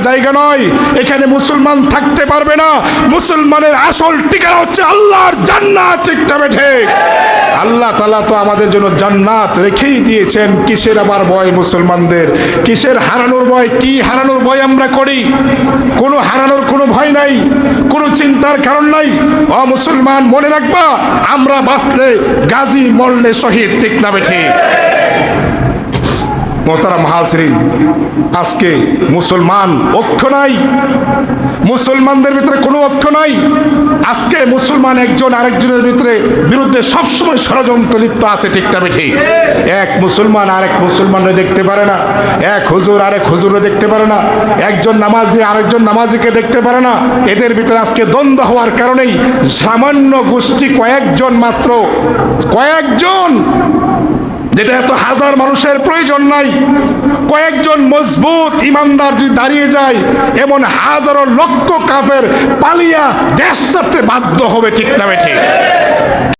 জায়গা নয়, এখানে মুসলমান থাকতে পারবে না। মুসলমানের আসল ঠিকানা হচ্ছে আল্লাহর জান্নাত, ঠিক না ঠিক? আল্লাহ তাআলা তো আমাদের জন্য জান্নাত রেখেই দিয়েছেন, কিসের আবার ভয় মুসলমানদের? কিসের হারানোর ভয়? কি হারানোর ভয় আমরা করি? কোনো হারানোর কোনো ভয় নাই, কোনো চিন্তার কারণ নাই। ও মুসলমান, মনে রাখবা, আমরা বাঁচলে গাজী, মরলে শহীদ, ঠিক না ঠিক? মোহতারাম হাজরিন, আজকে মুসলমান ঐক্য নাই, মুসলমানদের ভিতরে কোনো ঐক্য নাই। আজকে মুসলমান একজন আরেকজনের বিরুদ্ধে সবসময় ষড়যন্ত্র লিপ্ত আছে, ঠিক না ঠিক? এক মুসলমান আরেক মুসলমানরে দেখতে পারে না, এক হুজুর আরেক হুজুরে দেখতে পারে না, একজন নামাজি আরেকজন নামাজিকে দেখতে পারে না। এদের ভিতরে আজকে দ্বন্দ্ব হওয়ার কারণেই সামান্য গোষ্ঠী কয়েকজন মাত্র, কয়েকজন, যেটা এত হাজার মানুষের প্রয়োজন নাই, কয়েকজন মজবুত ইমানদার যদি দাঁড়িয়ে যায়, এমন হাজারো লক্ষ কাফের পালিয়া দেশ ছাড়তে বাধ্য হবে, ঠিক না ঠিক?